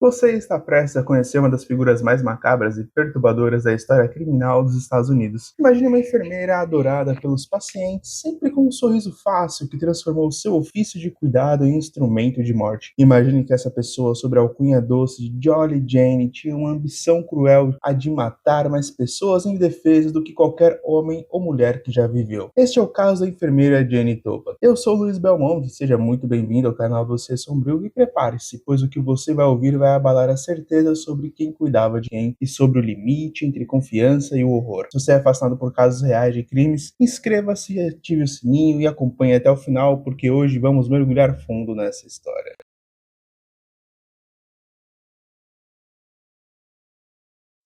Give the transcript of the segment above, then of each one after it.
Você está prestes a conhecer uma das figuras mais macabras e perturbadoras da história criminal dos Estados Unidos. Imagine uma enfermeira adorada pelos pacientes, sempre com um sorriso fácil que transformou seu ofício de cuidado em instrumento de morte. Imagine que essa pessoa, sob a alcunha doce de Jolly Jane, tinha uma ambição cruel a de matar mais pessoas indefesas do que qualquer homem ou mulher que já viveu. Este é o caso da enfermeira Jane Topa. Eu sou Luiz Belmonte, seja muito bem-vindo ao canal Você Sombrio e prepare-se, pois o que você vai ouvir vai abalar a certeza sobre quem cuidava de quem e sobre o limite entre confiança e o horror. Se você é fascinado por casos reais de crimes, inscreva-se, ative o sininho e acompanhe até o final, porque hoje vamos mergulhar fundo nessa história.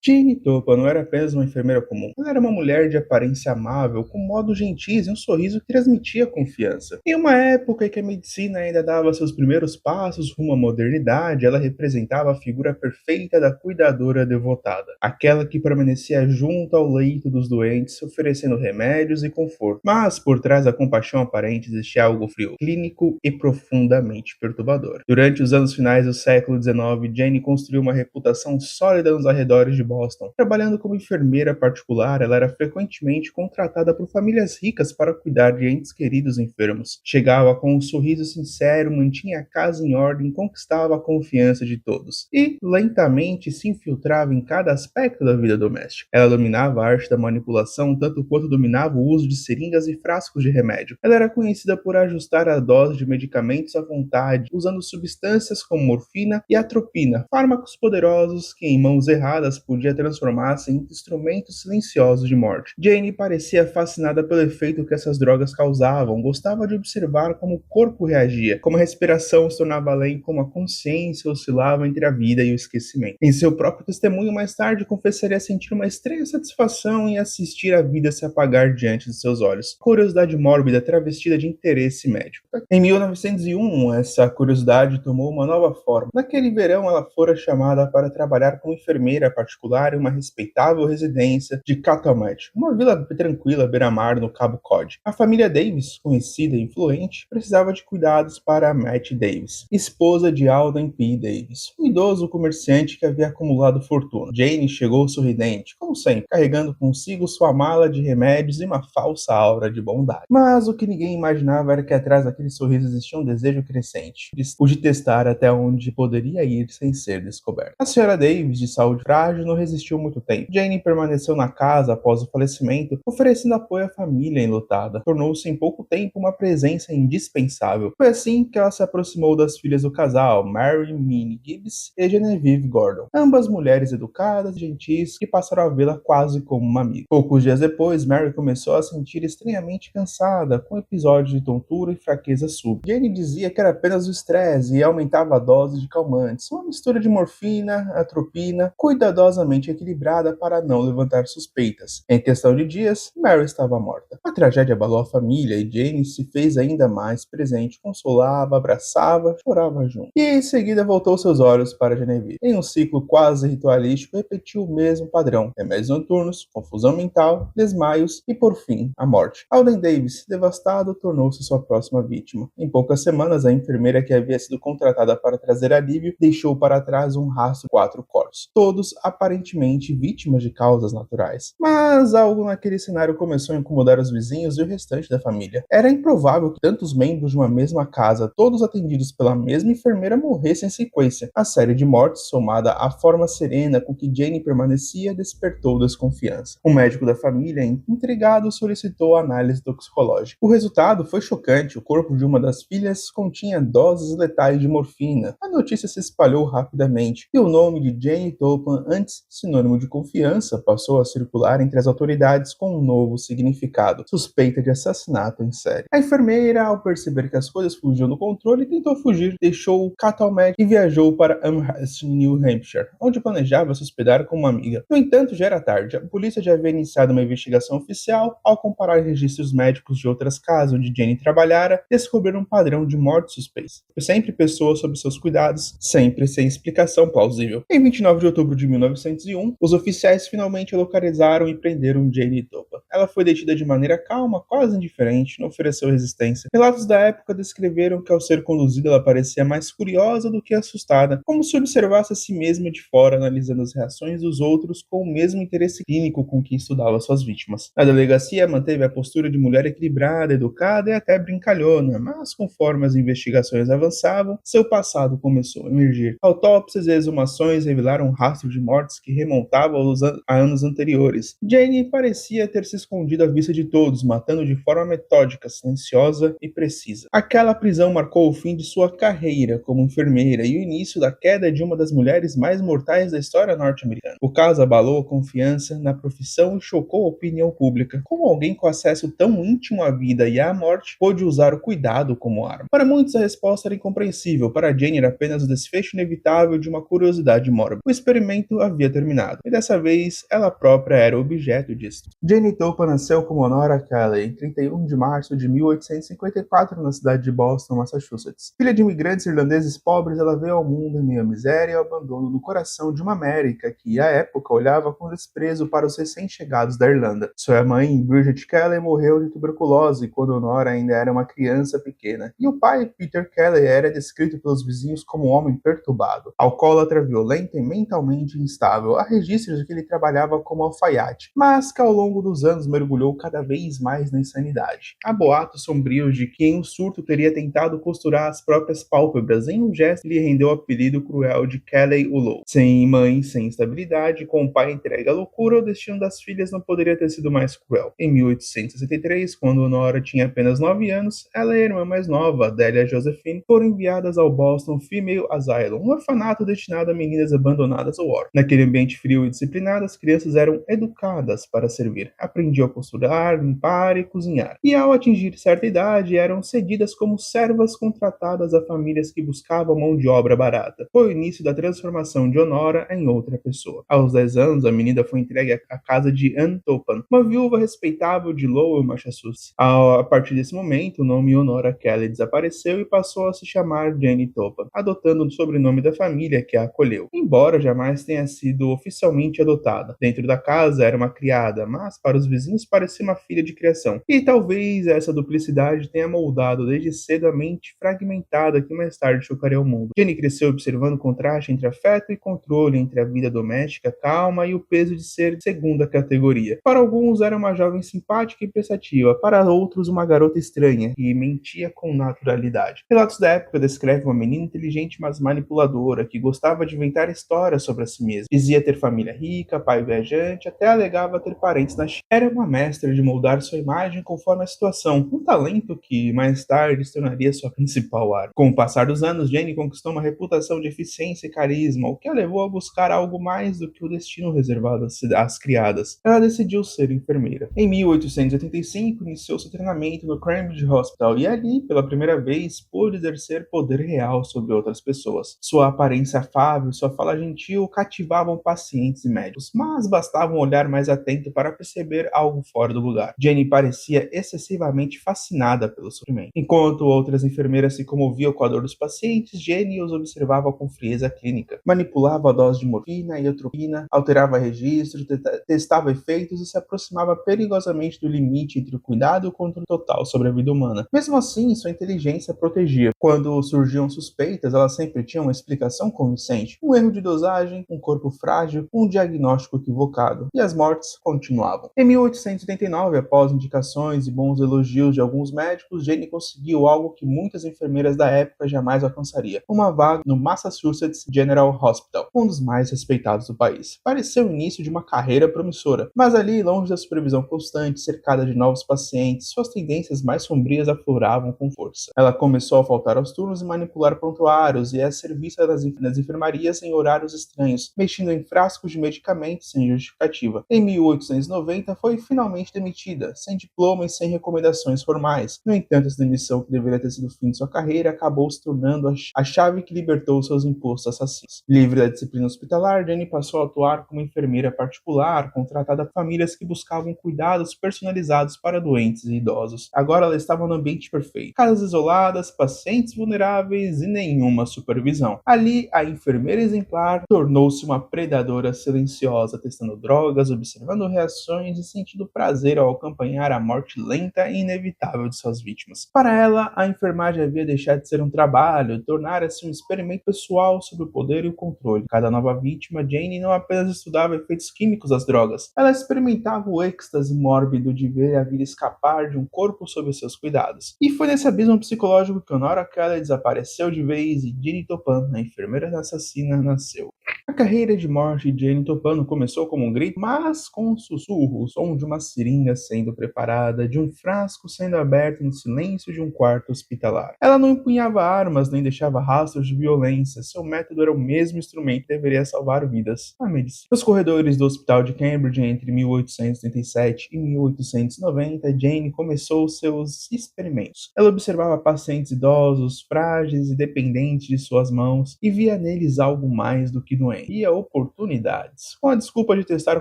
Jane Topa não era apenas uma enfermeira comum. Ela era uma mulher de aparência amável, com modos gentis e um sorriso que transmitia confiança. Em uma época em que a medicina ainda dava seus primeiros passos rumo à modernidade, ela representava a figura perfeita da cuidadora devotada. Aquela que permanecia junto ao leito dos doentes, oferecendo remédios e conforto. Mas, por trás da compaixão aparente, existia algo frio, clínico e profundamente perturbador. Durante os anos finais do século XIX, Jane construiu uma reputação sólida nos arredores de Boston. Trabalhando como enfermeira particular, ela era frequentemente contratada por famílias ricas para cuidar de entes queridos enfermos. Chegava com um sorriso sincero, mantinha a casa em ordem, conquistava a confiança de todos e, lentamente, se infiltrava em cada aspecto da vida doméstica. Ela dominava a arte da manipulação tanto quanto dominava o uso de seringas e frascos de remédio. Ela era conhecida por ajustar a dose de medicamentos à vontade, usando substâncias como morfina e atropina, fármacos poderosos que, em mãos erradas, podia transformar-se em instrumentos silenciosos de morte. Jane parecia fascinada pelo efeito que essas drogas causavam, gostava de observar como o corpo reagia, como a respiração se tornava além, como a consciência oscilava entre a vida e o esquecimento. Em seu próprio testemunho, mais tarde, confessaria sentir uma estranha satisfação em assistir a vida se apagar diante de seus olhos. Curiosidade mórbida travestida de interesse médico. Em 1901, essa curiosidade tomou uma nova forma. Naquele verão, ela fora chamada para trabalhar como enfermeira particular em uma respeitável residência de Catamount, uma vila tranquila à beira-mar no Cabo Cod. A família Davis, conhecida e influente, precisava de cuidados para Matt Davis, esposa de Alden P. Davis, um idoso comerciante que havia acumulado fortuna. Jane chegou sorridente, como sempre, carregando consigo sua mala de remédios e uma falsa aura de bondade. Mas o que ninguém imaginava era que atrás daquele sorriso existia um desejo crescente, o de testar até onde poderia ir sem ser descoberto. A senhora Davis, de saúde frágil, não resistiu muito tempo. Jane permaneceu na casa após o falecimento, oferecendo apoio à família enlutada. Tornou-se em pouco tempo uma presença indispensável. Foi assim que ela se aproximou das filhas do casal, Mary Minnie Gibbs e Genevieve Gordon, ambas mulheres educadas e gentis que passaram a vê-la quase como uma amiga. Poucos dias depois, Mary começou a sentir estranhamente cansada, com episódios de tontura e fraqueza súbita. Jane dizia que era apenas o estresse e aumentava a dose de calmantes, uma mistura de morfina, atropina, cuidadosamente equilibrada para não levantar suspeitas. Em questão de dias, Mary estava morta. A tragédia abalou a família e Jane se fez ainda mais presente, consolava, abraçava, chorava junto. E em seguida voltou seus olhos para Genevieve. Em um ciclo quase ritualístico, repetiu o mesmo padrão: remédios noturnos, confusão mental, desmaios e, por fim, a morte. Alden Davis, devastado, tornou-se sua próxima vítima. Em poucas semanas, a enfermeira que havia sido contratada para trazer alívio deixou para trás um rastro de 4 corpos, todos aparentemente vítimas de causas naturais. Mas algo naquele cenário começou a incomodar os vizinhos e o restante da família. Era improvável que tantos membros de uma mesma casa, todos atendidos pela mesma enfermeira, morressem em sequência. A série de mortes, somada à forma serena com que Jane permanecia, despertou desconfiança. Um médico da família, intrigado, solicitou a análise toxicológica. O resultado foi chocante. O corpo de uma das filhas continha doses letais de morfina. A notícia se espalhou rapidamente e o nome de Jane Topan, antes sinônimo de confiança, passou a circular entre as autoridades com um novo significado: suspeita de assassinato em série. A enfermeira, ao perceber que as coisas fugiam do controle, tentou fugir, deixou o Cattleman e viajou para Amherst, New Hampshire, onde planejava se hospedar com uma amiga. No entanto, já era tarde. A polícia já havia iniciado uma investigação oficial. Ao comparar registros médicos de outras casas onde Jane trabalhara, descobriram um padrão de mortes suspeitas. Sempre pessoas sob seus cuidados, sempre sem explicação plausível. Em 29 de outubro de 1901, 1801, os oficiais finalmente localizaram e prenderam Jane Topa. Ela foi detida de maneira calma, quase indiferente, não ofereceu resistência. Relatos da época descreveram que ao ser conduzida ela parecia mais curiosa do que assustada, como se observasse a si mesma de fora, analisando as reações dos outros com o mesmo interesse clínico com que estudava suas vítimas. Na delegacia manteve a postura de mulher equilibrada, educada e até brincalhona, mas conforme as investigações avançavam, seu passado começou a emergir. Autópsias e exumações revelaram um rastro de mortes que remontavam a anos anteriores. Jane parecia ter se escondido à vista de todos, matando de forma metódica, silenciosa e precisa. Aquela prisão marcou o fim de sua carreira como enfermeira e o início da queda de uma das mulheres mais mortais da história norte-americana. O caso abalou a confiança na profissão e chocou a opinião pública. Como alguém com acesso tão íntimo à vida e à morte pôde usar o cuidado como arma? Para muitos a resposta era incompreensível, para Jane era apenas o desfecho inevitável de uma curiosidade mórbida. O experimento havia terminado, e dessa vez ela própria era objeto disso. Jane Topa nasceu como Honora Kelly em 31 de março de 1854 na cidade de Boston, Massachusetts. Filha de imigrantes irlandeses pobres, ela veio ao mundo em meio à miséria e ao abandono no coração de uma América que, à época, olhava com desprezo para os recém-chegados da Irlanda. Sua mãe, Bridget Kelly, morreu de tuberculose quando Honora ainda era uma criança pequena, e o pai, Peter Kelly, era descrito pelos vizinhos como um homem perturbado, alcoólatra, violento e mentalmente instável. Há registros de que ele trabalhava como alfaiate, mas que ao longo dos anos mergulhou cada vez mais na insanidade. Há boatos sombrios de que em um surto teria tentado costurar as próprias pálpebras em um gesto que lhe rendeu o apelido cruel de Kelly o Louco. Sem mãe, sem estabilidade, com o pai entregue à loucura, o destino das filhas não poderia ter sido mais cruel. Em 1863, quando Honora tinha apenas 9 anos, ela e a irmã mais nova, Delia Josephine, foram enviadas ao Boston Female Asylum, um orfanato destinado a meninas abandonadas ou órfãs. Naquele ambiente frio e disciplinado, as crianças eram educadas para servir. Aprendiam a costurar, limpar e cozinhar. E ao atingir certa idade, eram cedidas como servas contratadas a famílias que buscavam mão de obra barata. Foi o início da transformação de Honora em outra pessoa. Aos 10 anos, a menina foi entregue à casa de Anne Topan, uma viúva respeitável de Lowell, Massachusetts. A partir desse momento, o nome Honora Kelly desapareceu e passou a se chamar Jane Topan, adotando o sobrenome da família que a acolheu, embora jamais tenha sido oficialmente adotada. Dentro da casa era uma criada, mas para os vizinhos parecia uma filha de criação. E talvez essa duplicidade tenha moldado desde cedo a mente fragmentada que mais tarde chocaria o mundo. Jane cresceu observando o contraste entre afeto e controle, entre a vida doméstica calma e o peso de ser de segunda categoria. Para alguns era uma jovem simpática e prestativa, para outros uma garota estranha, que mentia com naturalidade. Relatos da época descrevem uma menina inteligente mas manipuladora, que gostava de inventar histórias sobre a si mesma. Dizia ter família rica, pai viajante, até alegava ter parentes na China. Era uma mestra de moldar sua imagem conforme a situação, um talento que mais tarde se tornaria sua principal arma. Com o passar dos anos, Jane conquistou uma reputação de eficiência e carisma, o que a levou a buscar algo mais do que o destino reservado às criadas. Ela decidiu ser enfermeira. Em 1885, iniciou seu treinamento no Cambridge Hospital e ali, pela primeira vez, pôde exercer poder real sobre outras pessoas. Sua aparência afável e sua fala gentil cativavam pacientes e médicos, mas bastava um olhar mais atento para perceber algo fora do lugar. Jane parecia excessivamente fascinada pelo sofrimento. Enquanto outras enfermeiras se comoviam com a dor dos pacientes, Jane os observava com frieza clínica. Manipulava a dose de morfina e atropina, alterava registros, testava efeitos e se aproximava perigosamente do limite entre o cuidado e o controle total sobre a vida humana. Mesmo assim, sua inteligência a protegia. Quando surgiam suspeitas, ela sempre tinha uma explicação convincente. Um erro de dosagem, um corpo frágil, um diagnóstico equivocado. E as mortes continuavam. Em 1889, após indicações e bons elogios de alguns médicos, Jane conseguiu algo que muitas enfermeiras da época jamais alcançaria: uma vaga no Massachusetts General Hospital, um dos mais respeitados do país. Pareceu o início de uma carreira promissora, mas ali, longe da supervisão constante, cercada de novos pacientes, suas tendências mais sombrias afloravam com força. Ela começou a faltar aos turnos e manipular prontuários e a ser vista nas enfermarias em horários estranhos, mexendo em frascos de medicamentos sem justificativa. Em 1890, foi finalmente demitida, sem diploma e sem recomendações formais. No entanto, essa demissão, que deveria ter sido o fim de sua carreira, acabou se tornando a chave que libertou seus impostos assassinos. Livre da disciplina hospitalar, Jane passou a atuar como enfermeira particular, contratada a famílias que buscavam cuidados personalizados para doentes e idosos. Agora ela estava no ambiente perfeito. Casas isoladas, pacientes vulneráveis e nenhuma supervisão. Ali, a enfermeira exemplar tornou-se uma predadora silenciosa, testando drogas, observando reações e sentindo prazer ao acompanhar a morte lenta e inevitável de suas vítimas. Para ela, a enfermagem havia deixado de ser um trabalho, tornara-se um experimento pessoal sobre o poder e o controle. Cada nova vítima, Jane não apenas estudava efeitos químicos das drogas, ela experimentava o êxtase mórbido de ver a vida escapar de um corpo sob seus cuidados. E foi nesse abismo psicológico que Honora Kelly desapareceu de vez e Jenny Topan, a enfermeira assassina, nasceu. A carreira de morte de Jane Topano começou como um grito, mas com um sussurro, o som de uma seringa sendo preparada, de um frasco sendo aberto no silêncio de um quarto hospitalar. Ela não empunhava armas nem deixava rastros de violência, seu método era o mesmo instrumento que deveria salvar vidas, a medicina. Nos corredores do hospital de Cambridge, entre 1887 e 1890, Jane começou seus experimentos. Ela observava pacientes idosos, frágeis e dependentes de suas mãos e via neles algo mais do que doente. Via oportunidades. Com a desculpa de testar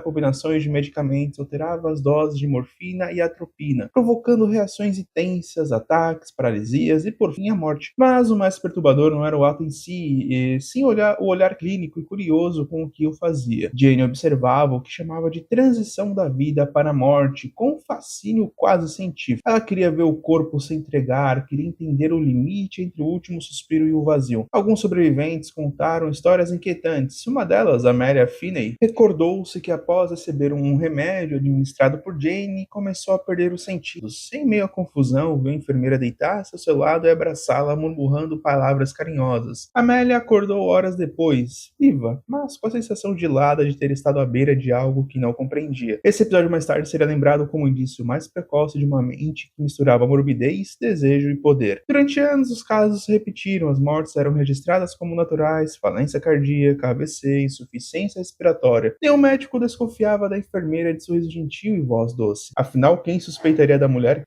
combinações de medicamentos, alterava as doses de morfina e atropina, provocando reações intensas, ataques, paralisias e, por fim, a morte. Mas o mais perturbador não era o ato em si, e sim o olhar clínico e curioso com o que o fazia. Jane observava o que chamava de transição da vida para a morte, com um fascínio quase científico. Ela queria ver o corpo se entregar, queria entender o limite entre o último suspiro e o vazio. Alguns sobreviventes contaram histórias inquietantes. Uma delas, Amelia Finney, recordou-se que após receber um remédio administrado por Jane, começou a perder os sentidos. Em meio à confusão, viu a enfermeira deitar-se ao seu lado e abraçá-la, murmurando palavras carinhosas. Amelia acordou horas depois, viva, mas com a sensação gelada de ter estado à beira de algo que não compreendia. Esse episódio mais tarde seria lembrado como o indício mais precoce de uma mente que misturava morbidez, desejo e poder. Durante anos, os casos se repetiram, as mortes eram registradas como naturais, falência cardíaca, AVC, insuficiência respiratória. Nenhum médico desconfiava da enfermeira de sorriso gentil e voz doce. Afinal, quem suspeitaria da mulher que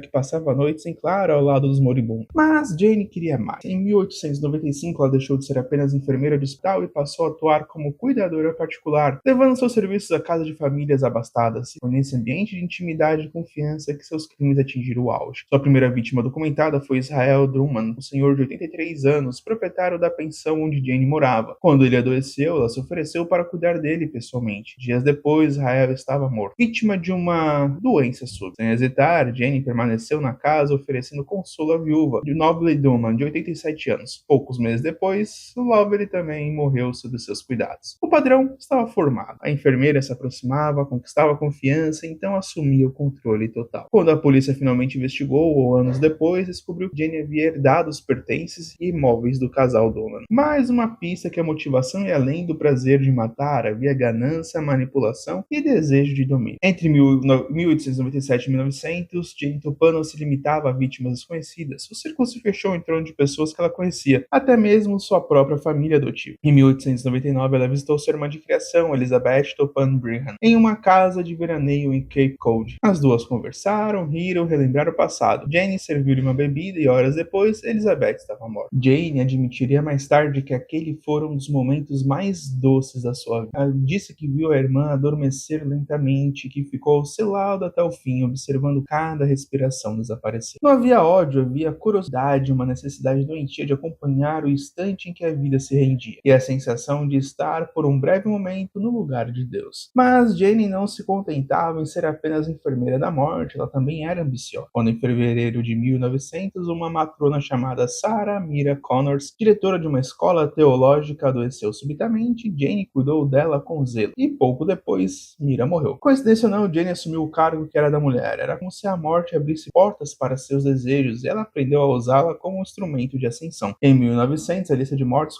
passava noites em claro ao lado dos moribundos? Mas Jane queria mais. Em 1895, ela deixou de ser apenas enfermeira de hospital e passou a atuar como cuidadora particular, levando seus serviços à casa de famílias abastadas. Foi nesse ambiente de intimidade e confiança que seus crimes atingiram o auge. Sua primeira vítima documentada foi Israel Drummond, um senhor de 83 anos, proprietário da pensão onde Jane morava. Quando ele adoeceu, ela se ofereceu para cuidar dele pessoalmente. Dias depois, Israel estava morto, vítima de uma doença súbita. Sem hesitar, Jane permaneceu na casa, oferecendo consolo à viúva de Noble Drummond, de 87 anos. Poucos meses depois, Lovely também morreu sob seus cuidados. O padrão estava formado. A enfermeira se aproximava, conquistava a confiança e então assumia o controle total. Quando a polícia finalmente investigou, ou anos depois, descobriu que Jane havia herdado os pertences e imóveis do casal Dolan. Mais uma pista que a motivação ia além do prazer de matar, havia ganância, manipulação e desejo de domínio. Entre 1897 e 1900, Jane Toppan não se limitava a vítimas desconhecidas. O círculo se fechou em torno de pessoas que ela conhecia, até mesmo sua própria família adotiva. Em 1899, ela visitou sua irmã de criação, Elizabeth Toppan Brigham, em uma casa de veraneio em Cape Cod. As duas conversaram, riram, relembraram o passado. Jane serviu-lhe uma bebida e horas depois, Elizabeth estava morta. Jane admitiria mais tarde que aquele foram um dos momentos mais doces da sua vida. Ela disse que viu a irmã adormecer lentamente, que ficou selado até o fim, observando cada respiração desaparecer. Não havia ódio, havia curiosidade, uma necessidade doentia de acompanhar o instante em que a vida se rendia, e a sensação de estar por um breve momento no lugar de Deus. Mas Jane não se contentava em ser apenas enfermeira da morte, ela também era ambiciosa. Quando em fevereiro de 1900, uma matrona chamada Sarah Mira Connors, diretora de uma escola teológica, adoeceu subitamente. Jane cuidou dela com zelo, e pouco depois, Mira morreu. Coincidência ou não, Jane assumiu o cargo que era da mulher. Era como se a morte abrisse portas para seus desejos, e ela aprendeu a usá-la como um instrumento de ascensão. Em 1900, a lista de mortos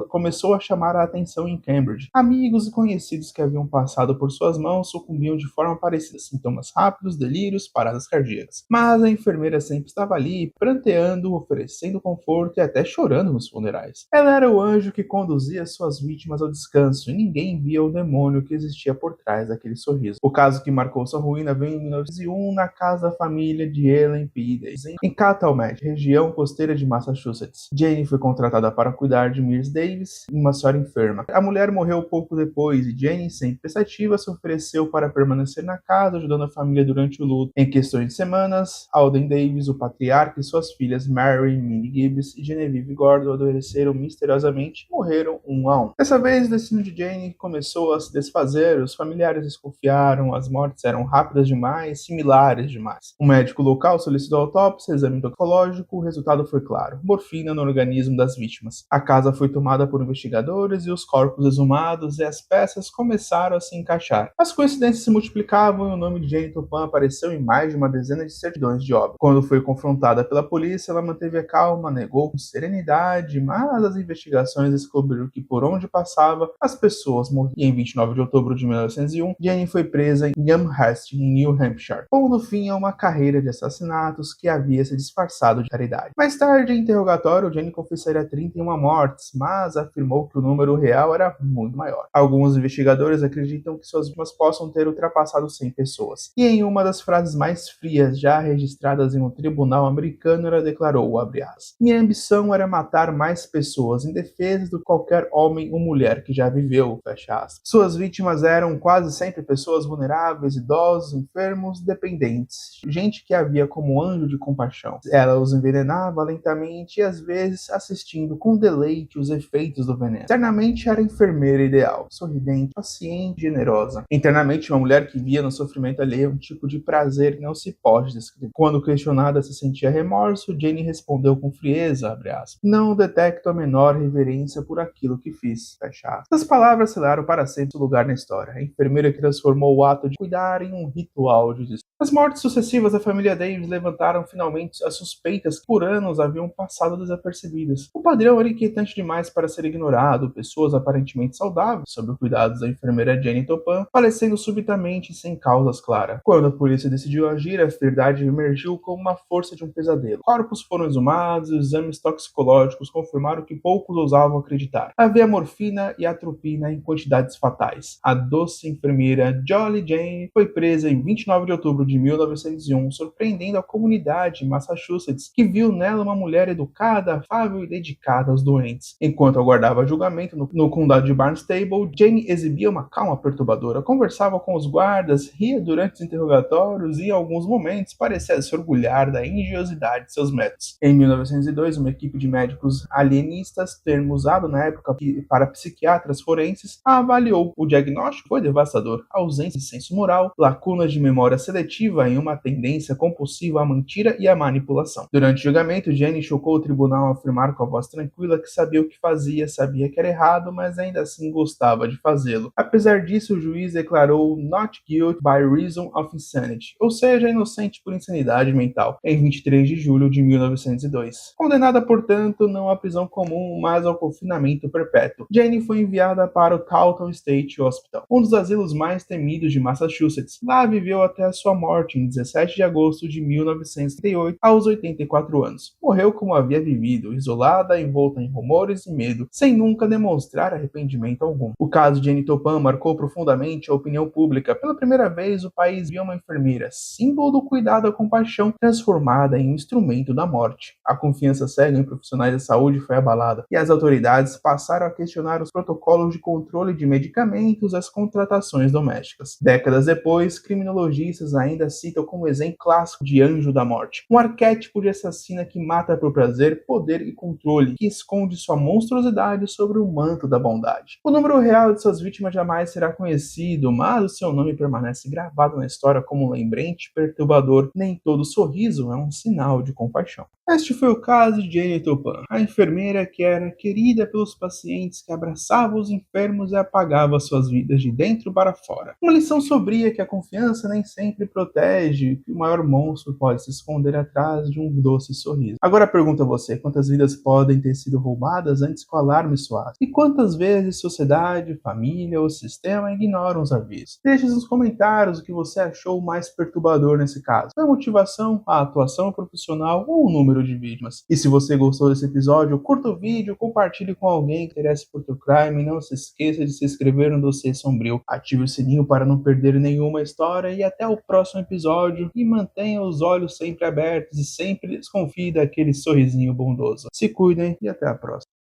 começou a chamar a atenção em Cambridge. Amigos e conhecidos que haviam passado por suas mãos sucumbiam de forma parecida, sintomas rápidos, delírios, paradas cardíacas. Mas a enfermeira sempre estava ali, pranteando, oferecendo conforto e até chorando nos funerais. Ela era o anjo que conduzia suas vítimas ao descanso, e ninguém via o demônio que existia por trás daquele sorriso. O caso que marcou sua ruína veio em 1901 na casa da família de Ellen Peace, em Cattlemet, região costeira de Massachusetts. Jane foi contratada para cuidar de Mirs Davis, uma senhora enferma. A mulher morreu pouco depois e Jane, sempre prestativa, se ofereceu para permanecer na casa, ajudando a família durante o luto. Em questões de semanas, Alden Davis, o patriarca, e suas filhas Mary, Minnie Gibbs e Genevieve Gordon adoeceram misteriosamente morreram um a um. Dessa vez, o destino de Jane começou a se desfazer, os familiares desconfiaram, as mortes eram rápidas demais, similares demais. O médico local solicitou autópsia, exame toxicológico, o resultado foi claro: morfina no organismo das vítimas. A casa foi tomada por investigadores e os corpos exumados e as peças começaram a se encaixar. As coincidências se multiplicavam e o nome de Jane Toppan apareceu em mais de uma dezena de certidões de óbito. Quando foi confrontada pela polícia, ela manteve a calma, negou com serenidade, mas as investigações descobriram que por onde passava, as pessoas morriam. E em 29 de outubro de 1901, Jane foi presa em Amherst, em New Hampshire, pondo fim a uma carreira de assassinatos que havia se disfarçado de caridade. Mais tarde, em interrogatório, Jane confessaria 31 mortes, mas afirmou que o número real era muito maior. Alguns investigadores acreditam que suas vítimas possam ter ultrapassado 100 pessoas. E em uma das frases mais frias já registradas em um tribunal americano, ela declarou, abre aspas, minha ambição era matar mais pessoas em defesa de qualquer homem ou mulher que já viveu, fecha aspas. Suas vítimas eram quase sempre pessoas vulneráveis, idosos, enfermos, dependentes, gente que havia como anjo de compaixão. Ela os envenenava lentamente e às vezes assistindo com deleite os efeitos do veneno. Externamente era a enfermeira ideal, sorridente, paciente, generosa. Internamente, uma mulher que via no sofrimento alheio um tipo de prazer que não se pode descrever. Quando questionada se sentia remorso, Jane respondeu com frieza, abre aspas, não detecto a menor reverência por aquilo que fiz, fecha aspas. Essas palavras selaram para sempre o lugar na história. A enfermeira que transformou o ato de cuidar em um ritual de descanso. As mortes sucessivas da família Davis levantaram finalmente as suspeitas que por anos haviam passado desapercebidas. O padrão era inquietante demais para ser ignorado, pessoas aparentemente saudáveis, sob os cuidados da enfermeira Jane Toppan, falecendo subitamente sem causas claras. Quando a polícia decidiu agir, a verdade emergiu como uma força de um pesadelo. Corpos foram exumados e os exames toxicológicos confirmaram que poucos ousavam acreditar. Havia morfina e atropina em quantidades fatais. A doce enfermeira Jolly Jane foi presa em 29 de outubro de 1901, surpreendendo a comunidade em Massachusetts, que viu nela uma mulher educada, afável e dedicada aos doentes. Enquanto aguardava julgamento no condado de Barnstable, Jane exibia uma calma perturbadora, conversava com os guardas, ria durante os interrogatórios e, em alguns momentos, parecia se orgulhar da engenhosidade de seus métodos. Em 1902, uma equipe de médicos alienistas, termo usado na época para psiquiatras forenses, a avaliou. O diagnóstico foi devastador: ausência de senso moral, lacunas de memória seletiva em uma tendência compulsiva à mentira e à manipulação. Durante o julgamento, Jane chocou o tribunal ao afirmar com a voz tranquila que sabia o que fazia, sabia que era errado, mas ainda assim gostava de fazê-lo. Apesar disso, o juiz declarou not guilty by reason of insanity, ou seja, inocente por insanidade mental, em 23 de julho de 1902. Condenada, portanto, não à prisão comum, mas ao confinamento perpétuo. Jane foi enviada para o Taunton State Hospital, um dos asilos mais temidos de Massachusetts. Lá viveu até a sua morte em 17 de agosto de 1938, aos 84 anos. Morreu como havia vivido, isolada, envolta em rumores e medo, sem nunca demonstrar arrependimento algum. O caso de Jane Toppan marcou profundamente a opinião pública. Pela primeira vez, o país viu uma enfermeira, símbolo do cuidado e da compaixão, transformada em um instrumento da morte. A confiança cega em profissionais da saúde foi abalada, e as autoridades passaram a questionar os protocolos de controle de medicamentos e as contratações domésticas. Décadas depois, criminologistas ainda citam como exemplo clássico de anjo da morte, um arquétipo de assassina que mata por prazer, poder e controle, que esconde sua monstruosidade sobre o manto da bondade. O número real de suas vítimas jamais será conhecido, mas o seu nome permanece gravado na história como um lembrete perturbador. Nem todo sorriso é um sinal de compaixão. Este foi o caso de Jane Toppan, a enfermeira que era querida pelos pacientes, que abraçava os enfermos e apagava suas vidas de dentro para fora. Uma lição sobria que a confiança nem sempre protege, que o maior monstro pode se esconder atrás de um doce sorriso. Agora pergunto a você, quantas vidas podem ter sido roubadas antes que o alarme soasse? E quantas vezes sociedade, família ou sistema ignoram os avisos? Deixe nos comentários o que você achou mais perturbador nesse caso. Foi a motivação, a atuação profissional ou o número de vítimas? E se você gostou desse episódio, curta o vídeo, compartilhe com alguém que interesse por True Crime e não se esqueça de se inscrever no Dossiê Sombrio. Ative o sininho para não perder nenhuma história e até o próximo episódio. E mantenha os olhos sempre abertos e sempre desconfie daquele sorrisinho bondoso. Se cuidem e até a próxima.